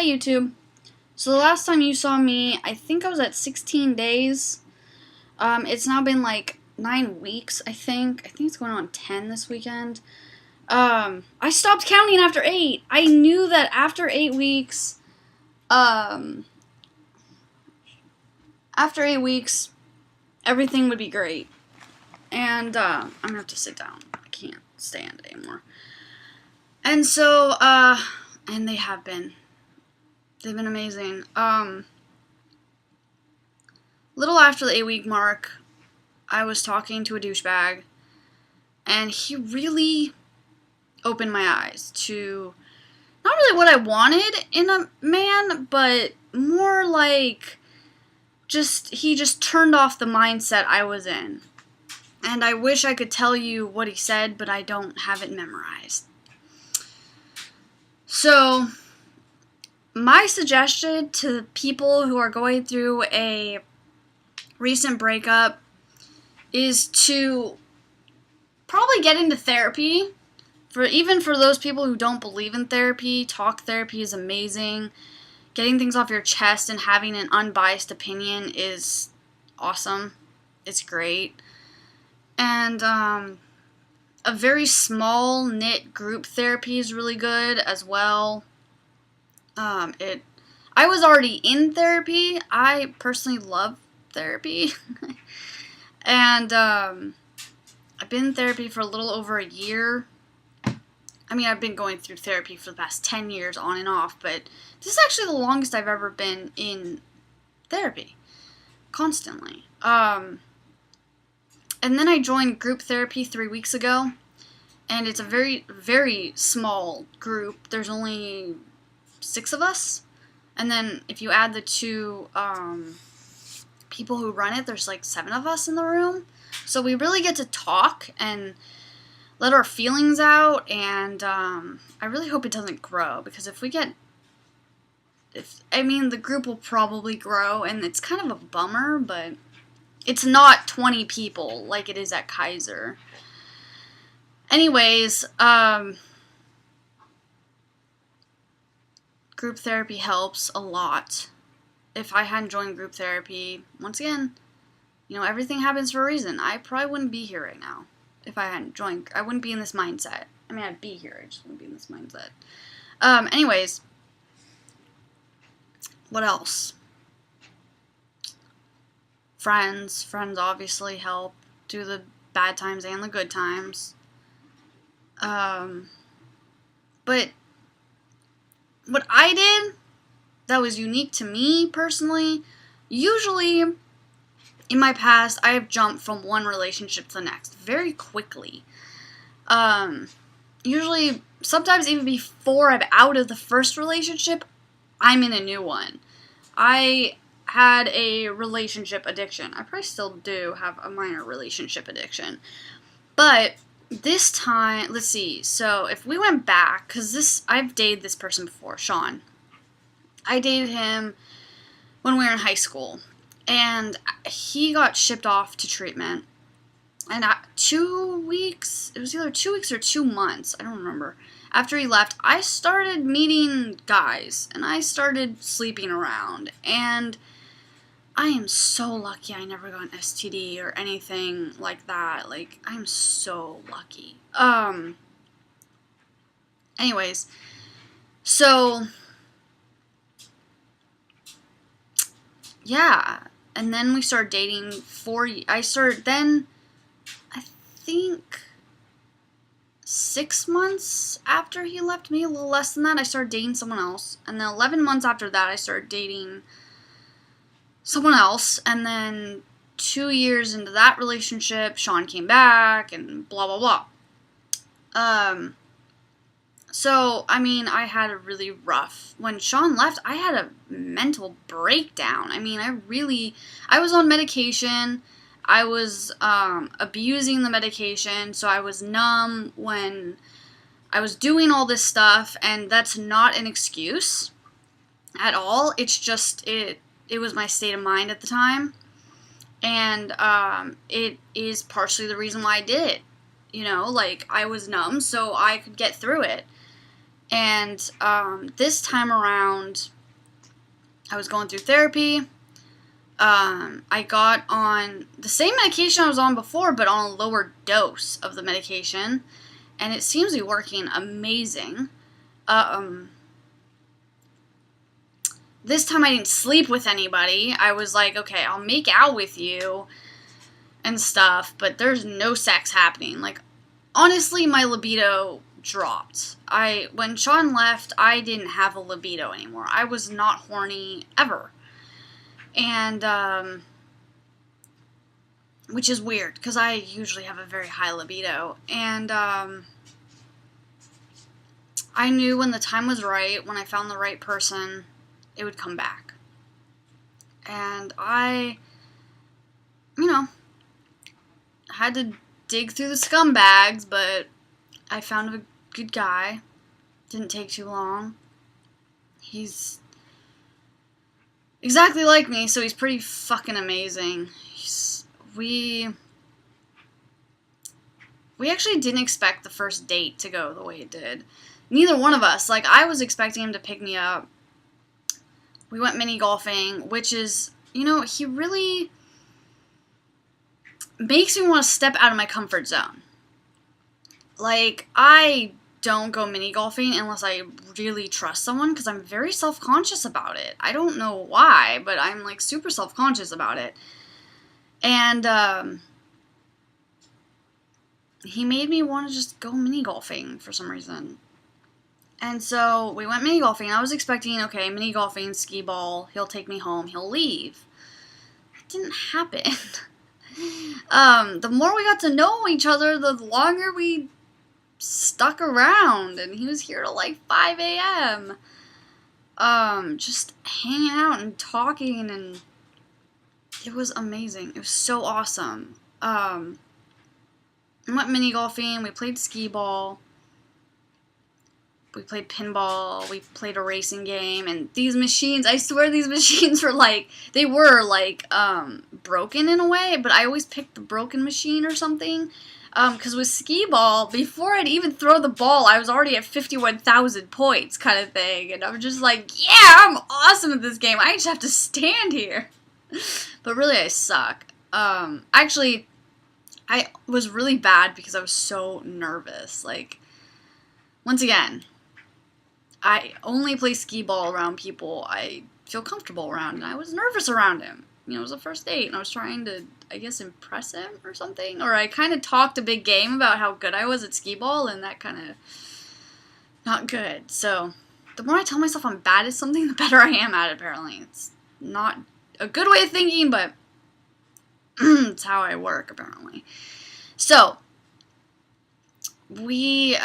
Hi YouTube. So the last time you saw me, I think I was at 16 days. It's now been like 9 weeks, I think. I think it's going on 10 this weekend. I stopped counting after 8. I knew that after 8 weeks, everything would be great. And, I'm gonna have to sit down. I can't stand anymore. And so, and they have been. They've been amazing. Little after the 8-week mark, I was talking to a douchebag, and he really opened my eyes to not really what I wanted in a man, but more like he just turned off the mindset I was in. And I wish I could tell you what he said, but I don't have it memorized. So, my suggestion to people who are going through a recent breakup is to probably get into therapy. Even for those people who don't believe in therapy, talk therapy is amazing. Getting things off your chest and having an unbiased opinion is awesome. It's great. And a very small knit group therapy is really good as well. I was already in therapy. I personally love therapy. And I've been in therapy for a little over a year. I mean, I've been going through therapy for the past 10 years on and off, but this is actually the longest I've ever been in therapy. Constantly. And then I joined group therapy 3 weeks ago, and it's a very, very small group. There's only 6 of us, and then if you add the 2 people who run it, there's like 7 of us in the room. So we really get to talk and let our feelings out, and I really hope it doesn't grow, because the group will probably grow, and it's kind of a bummer, but it's not 20 people like it is at Kaiser. Anyways, group therapy helps a lot. If I hadn't joined group therapy, once again, everything happens for a reason. I probably wouldn't be here right now if I hadn't joined. I wouldn't be in this mindset. I mean, I'd be here, I just wouldn't be in this mindset. Anyways, what else? Friends obviously help through the bad times and the good times. But what I did that was unique to me personally, usually in my past, I have jumped from one relationship to the next very quickly. Usually, sometimes even before I'm out of the first relationship, I'm in a new one. I had a relationship addiction. I probably still do have a minor relationship addiction. But this time, let's see. So if we went back, because I've dated this person before, Sean. I dated him when we were in high school. And he got shipped off to treatment. And 2 weeks, it was either 2 weeks or 2 months, I don't remember. After he left, I started meeting guys. And I started sleeping around. And I am so lucky I never got an STD or anything like that. Like, I'm so lucky. Anyways, so yeah, and then we started dating I think 6 months after he left me, a little less than that, I started dating someone else. And then 11 months after that, I started dating someone else. And then 2 years into that relationship, Sean came back and blah, blah, blah. So, I mean, I had a really rough, when Sean left, I had a mental breakdown. I mean, I was on medication. I was abusing the medication, so I was numb when I was doing all this stuff, and that's not an excuse at all. It's just, it was my state of mind at the time, and it is partially the reason why I did it. I was numb, so I could get through it. And this time around, I was going through therapy. I got on the same medication I was on before, but on a lower dose of the medication. And it seems to be working amazing. This time I didn't sleep with anybody. I was like, okay, I'll make out with you and stuff, but there's no sex happening. Like, honestly, my libido dropped. When Sean left, I didn't have a libido anymore. I was not horny ever. And, which is weird, because I usually have a very high libido. And, I knew when the time was right, when I found the right person, it would come back. And I, had to dig through the scumbags, but I found a good guy. Didn't take too long. He's exactly like me, so he's pretty fucking amazing. We actually didn't expect the first date to go the way it did. Neither one of us. Like, I was expecting him to pick me up. We went mini golfing, which is, he really makes me want to step out of my comfort zone. Like, I don't go mini golfing unless I really trust someone, because I'm very self-conscious about it. I don't know why, but I'm, like, super self-conscious about it. And, he made me want to just go mini golfing for some reason. And so we went mini golfing. I was expecting, okay, mini golfing, skee ball, he'll take me home, he'll leave. That didn't happen. The more we got to know each other, the longer we stuck around. And he was here till like 5 a.m. Just hanging out and talking, and it was amazing. It was so awesome. We went mini golfing, we played skee ball. We played pinball, we played a racing game, and these machines, I swear these machines were they were broken in a way, but I always picked the broken machine or something, because with skee ball, before I'd even throw the ball, I was already at 51,000 points kind of thing, and I'm just like, yeah, I'm awesome at this game, I just have to stand here. But really, I suck. Actually, I was really bad because I was so nervous, once again, I only play skee ball around people I feel comfortable around, and I was nervous around him. It was a first date, and I was trying to, I guess, impress him or something. Or I kind of talked a big game about how good I was at skee ball, and that kind of not good. So the more I tell myself I'm bad at something, the better I am at it, apparently. It's not a good way of thinking, but it's how I work, apparently. So we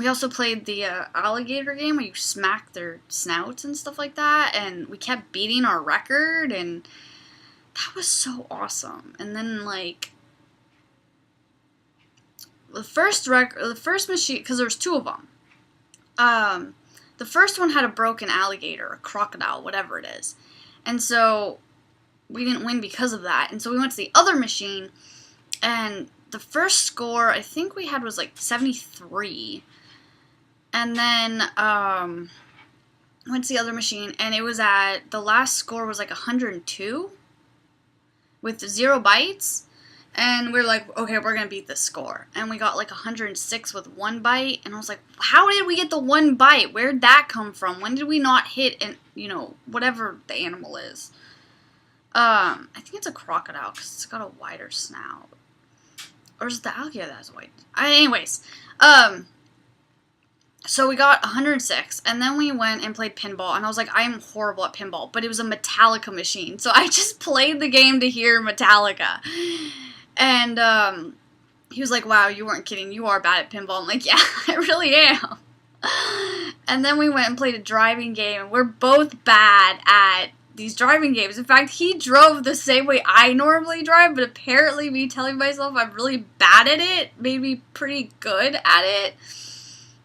also played the alligator game where you smack their snouts and stuff like that, and we kept beating our record, and that was so awesome. And then, the first machine, because there was two of them, the first one had a broken alligator, a crocodile, whatever it is, and so we didn't win because of that, and so we went to the other machine, and the first score I think we had was 73. And then went to the other machine, and it was the last score was 102 with 0 bites. And we were like, okay, we're going to beat this score. And we got 106 with 1 bite. And I was like, how did we get the 1 bite? Where'd that come from? When did we not hit, whatever the animal is? I think it's a crocodile because it's got a wider snout. Or is it the alligator that has a white? Anyways, so we got 106, and then we went and played pinball, and I was like, I am horrible at pinball, but it was a Metallica machine, so I just played the game to hear Metallica, and he was like, wow, you weren't kidding, you are bad at pinball. I'm like, yeah, I really am. And then we went and played a driving game, and we're both bad at these driving games. In fact, he drove the same way I normally drive, but apparently me telling myself I'm really bad at it made me pretty good at it.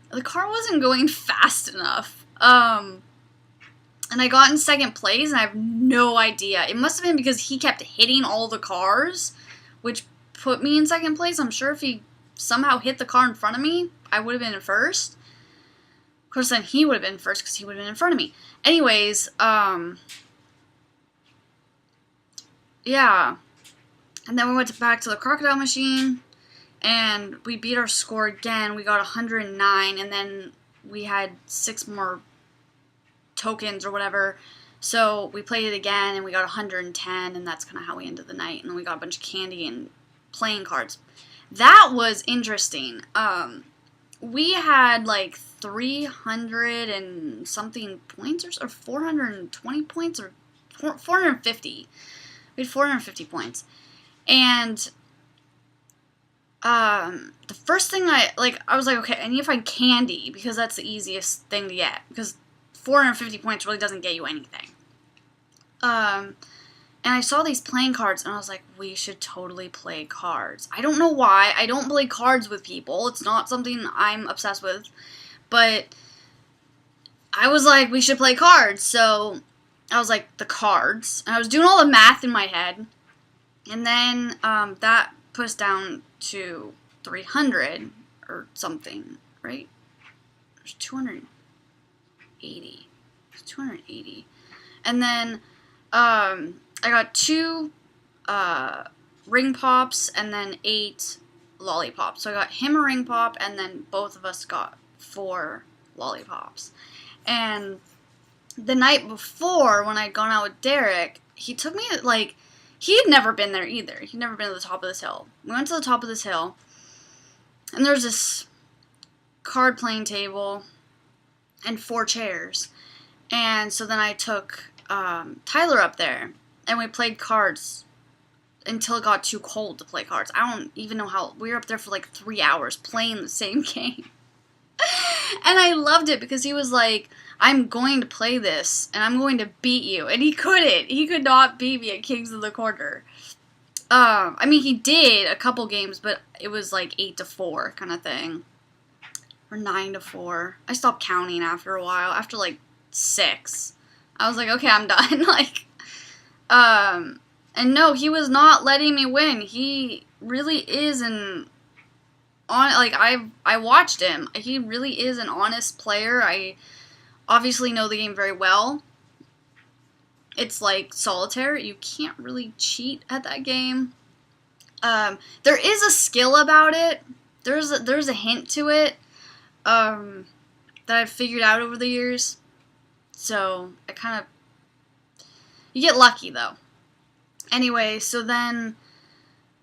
The car wasn't going fast enough. And I got in second place, and I have no idea. It must have been because he kept hitting all the cars, which put me in second place. I'm sure if he somehow hit the car in front of me, I would have been in first. course, then he would have been first because he would have been in front of me. Anyways, yeah. And then we went back to the crocodile machine, and we beat our score again. We got 109, and then we had 6 more tokens or whatever. So we played it again, and we got 110, and that's kind of how we ended the night. And then we got a bunch of candy and playing cards. That was interesting. We had like 300 and something points, or 420 points, or 450. We had 450 points. And the first thing I was like, okay, I need to find candy, because that's the easiest thing to get, because 450 points really doesn't get you anything. And I saw these playing cards, and I was like, we should totally play cards. I don't know why. I don't play cards with people. It's not something I'm obsessed with. But I was like, we should play cards. So I was like, the cards. And I was doing all the math in my head. And then that pushed down to 300 or something, right? There's 280. It's 280. And then I got 2 ring pops and then 8 lollipops. So I got him a ring pop, and then both of us got 4 lollipops. And the night before, when I'd gone out with Derek, he took me, like, he had never been there either. He'd never been to the top of this hill. We went to the top of this hill, and there's this card playing table and 4 chairs. And so then I took Tyler up there, and we played cards until it got too cold to play cards. I don't even know how. We were up there for like 3 hours playing the same game. And I loved it, because he was like, I'm going to play this, and I'm going to beat you. And he couldn't. He could not beat me at Kings of the Corner. I mean, he did a couple games, but it was like 8-4 kind of thing. Or 9-4. I stopped counting after a while. After like 6. I was like, okay, I'm done. Like, and no, he was not letting me win. He really is I watched him. He really is an honest player. I obviously know the game very well. It's like solitaire. You can't really cheat at that game. There is a skill about it. There's a hint to it that I've figured out over the years. So I kind of, you get lucky though. Anyway, so then,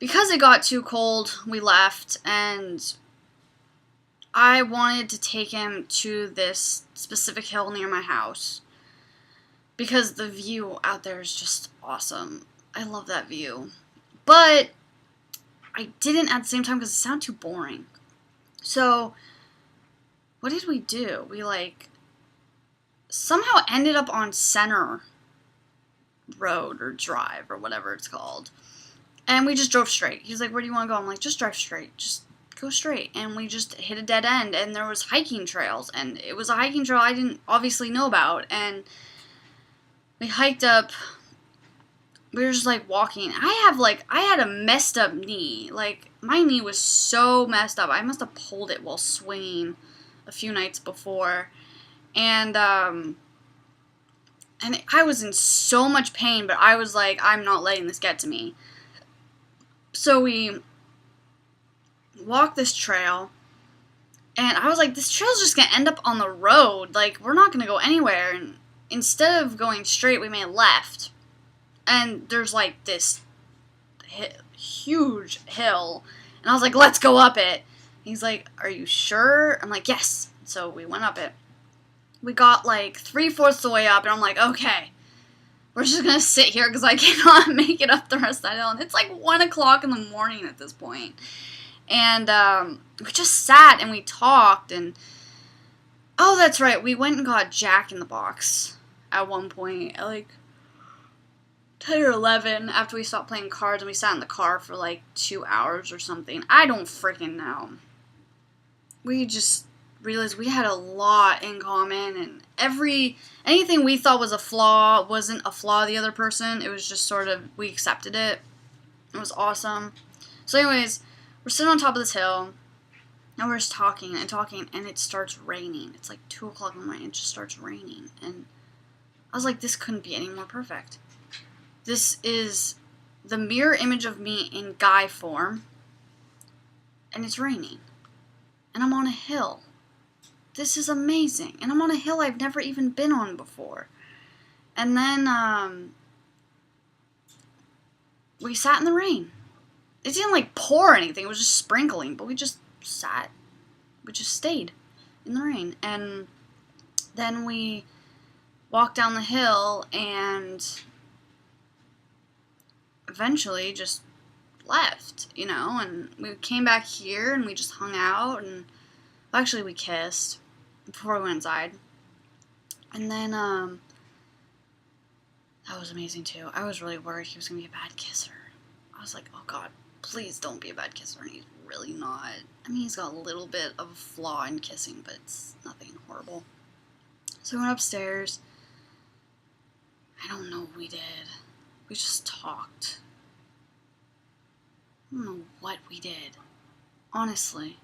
because it got too cold, we left, and I wanted to take him to this specific hill near my house, because the view out there is just awesome. I love that view. But I didn't at the same time, because it sounded too boring. So what did we do? We somehow ended up on Center Road or Drive or whatever it's called. And we just drove straight. He was like, where do you want to go? I'm like, just drive straight. Just go straight. And we just hit a dead end, and there was hiking trails. And it was a hiking trail I didn't obviously know about. And we hiked up. We were just walking. I had a messed up knee. My knee was so messed up. I must have pulled it while swinging a few nights before. And I was in so much pain, but I was like, I'm not letting this get to me. So we walked this trail, and I was like, this trail's just going to end up on the road. We're not going to go anywhere. And instead of going straight, we made a left. And there's, this huge hill. And I was like, let's go up it. He's like, are you sure? I'm like, yes. So we went up it. We got 3/4 of the way up, and I'm like, okay, we're just gonna sit here because I cannot make it up the rest of that hill. And it's 1 o'clock in the morning at this point. And we just sat and we talked, and oh, that's right, we went and got Jack in the Box at one point at 10 or 11 after we stopped playing cards, and we sat in the car for 2 hours or something. I don't freaking know. We just realized we had a lot in common, and anything we thought was a flaw wasn't a flaw of the other person. It was just sort of, we accepted it. It was awesome. So anyways, we're sitting on top of this hill, And we're just talking and talking, and it starts raining. It's like 2 o'clock in the morning, it just starts raining. And I was like, this couldn't be any more perfect. This is the mirror image of me in guy form, and it's raining. And I'm on a hill. This is amazing. And I'm on a hill I've never even been on before. And then, we sat in the rain. It didn't, like, pour or anything. It was just sprinkling, but we just sat. We just stayed in the rain. And then we walked down the hill and eventually just left, you know, and we came back here and we just hung out, and actually we kissed before we went inside. And then that was amazing too. I was really worried he was gonna be a bad kisser. I was like, oh god, please don't be a bad kisser. And he's really not. I mean, he's got a little bit of a flaw in kissing, but it's nothing horrible. So we went upstairs. I don't know what we did. We just talked. I don't know what we did. Honestly.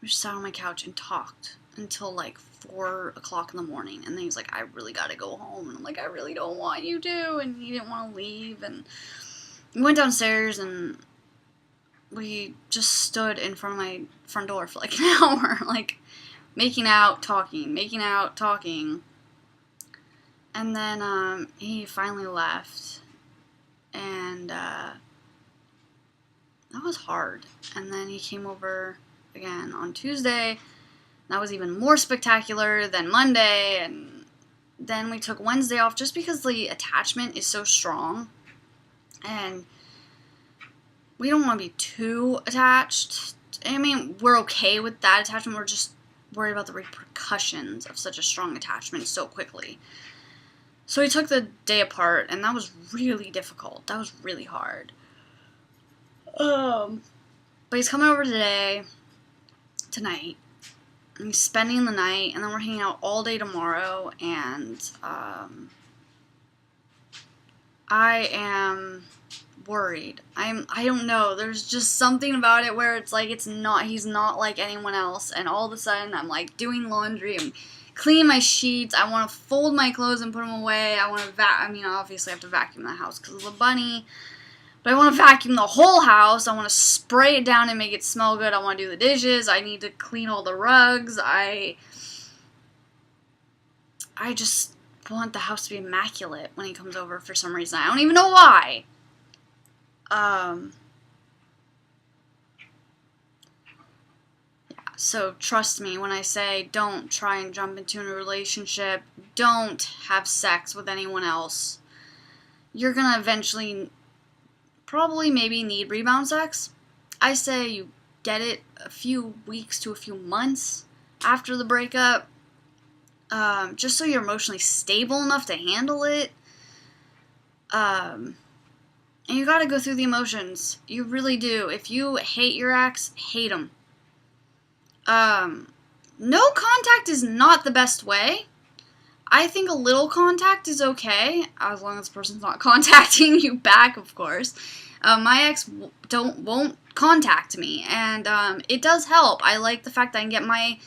We just sat on my couch and talked until like 4 o'clock in the morning. And then he's like, I really gotta go home. And I'm like, I really don't want you to. And he didn't want to leave. And we went downstairs and we just stood in front of my front door for like an hour. Like, making out, talking. And then he finally left. And that was hard. And then he came over again on Tuesday. That was even more spectacular than Monday. And then we took Wednesday off just because the attachment is so strong. And we don't want to be too attached. I mean, we're okay with that attachment. We're just worried about the repercussions of such a strong attachment so quickly. So we took the day apart, and that was really difficult. That was really hard. But he's coming over tonight, and he's spending the night, and then we're hanging out all day tomorrow, and I am worried. I don't know. There's just something about it where it's like he's not like anyone else, and all of a sudden I'm like doing laundry, I'm cleaning my sheets, I want to fold my clothes and put them away, I want to obviously I have to vacuum the house because of the bunny, but I want to vacuum the whole house, I want to spray it down and make it smell good, I want to do the dishes, I need to clean all the rugs, I just want the house to be immaculate when he comes over for some reason. I don't even know why. So trust me when I say don't try and jump into a relationship, don't have sex with anyone else. You're gonna eventually probably maybe need rebound sex. I say you get it a few weeks to a few months after the breakup, just so you're emotionally stable enough to handle it. And you gotta go through the emotions. You really do. If you hate your ex, hate him. No contact is not the best way. I think a little contact is okay, as long as the person's not contacting you back, of course. My ex won't contact me, and it does help. I like the fact that I can get my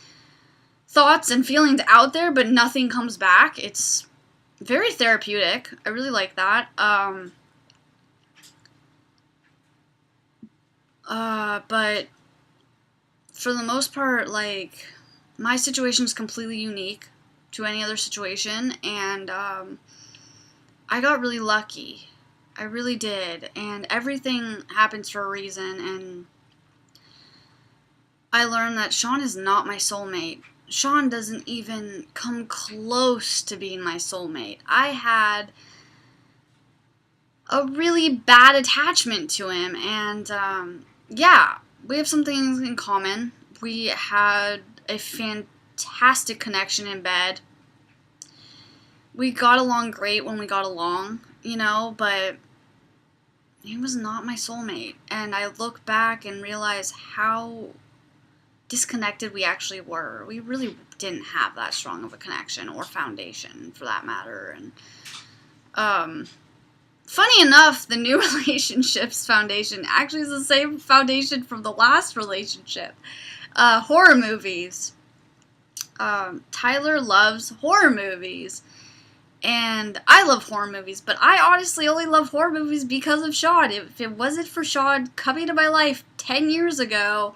thoughts and feelings out there, but nothing comes back. It's very therapeutic. I really like that. But for the most part, like, my situation is completely unique to any other situation, and I got really lucky. I really did, and everything happens for a reason, and I learned that Sean is not my soulmate. Sean doesn't even come close to being my soulmate. I had a really bad attachment to him, and yeah, we have some things in common. We had a fantastic connection in bed. We got along great when we got along, you know, but he was not my soulmate. And I look back and realize how disconnected we actually were. We really didn't have that strong of a connection or foundation, for that matter. And Funny enough, the New Relationships Foundation actually is the same foundation from the last relationship. Horror movies. Tyler loves horror movies. And I love horror movies, but I honestly only love horror movies because of Sean. If it wasn't for Sean coming to my life 10 years ago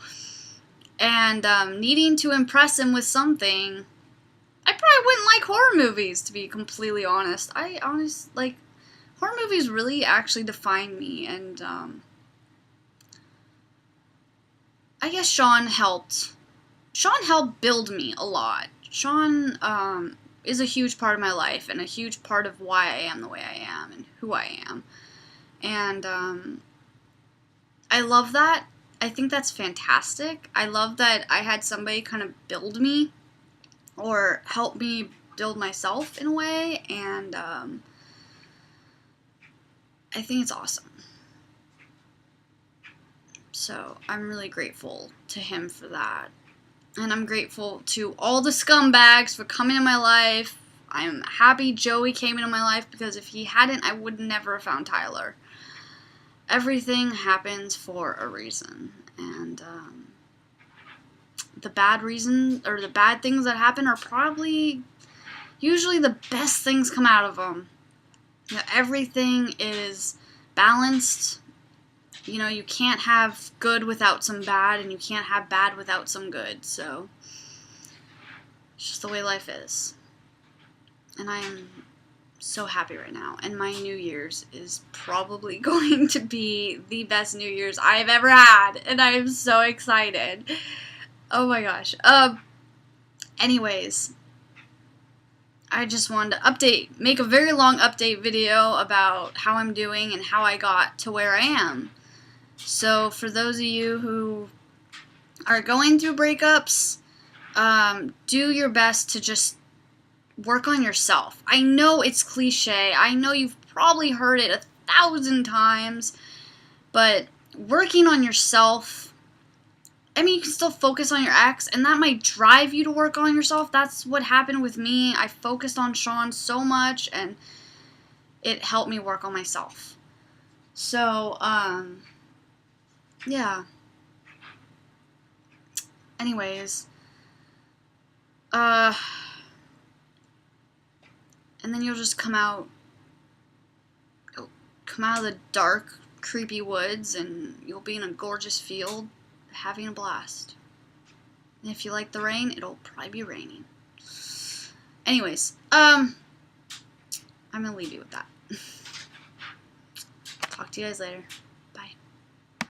and needing to impress him with something, I probably wouldn't like horror movies, to be completely honest. Horror movies really actually define me, and I guess Sean helped build me a lot. Sean is a huge part of my life and a huge part of why I am the way I am and who I am. And I love that. I think that's fantastic. I love that I had somebody kind of build me or help me build myself in a way, and I think it's awesome. So I'm really grateful to him for that. And I'm grateful to all the scumbags for coming in my life. I'm happy Joey came into my life, because if he hadn't, I would never have found Tyler. Everything happens for a reason. And the bad reason, or the bad things that happen, are probably usually the best things come out of them. You know, everything is balanced. You know, you can't have good without some bad, and you can't have bad without some good. So it's just the way life is. And I am so happy right now. And my New Year's is probably going to be the best New Year's I've ever had. And I am so excited. Oh my gosh. Anyways, I just wanted to make a very long update video about how I'm doing and how I got to where I am. So for those of you who are going through breakups, do your best to just work on yourself. I know it's cliche. I know you've probably heard it 1,000 times, but working on yourself, I mean, you can still focus on your ex, and that might drive you to work on yourself. That's what happened with me. I focused on Sean so much, and it helped me work on myself. So, yeah. Anyways, and then you'll just come out of the dark, creepy woods, and you'll be in a gorgeous field having a blast. And if you like the rain, it'll probably be raining. Anyways, I'm gonna leave you with that. Talk to you guys later.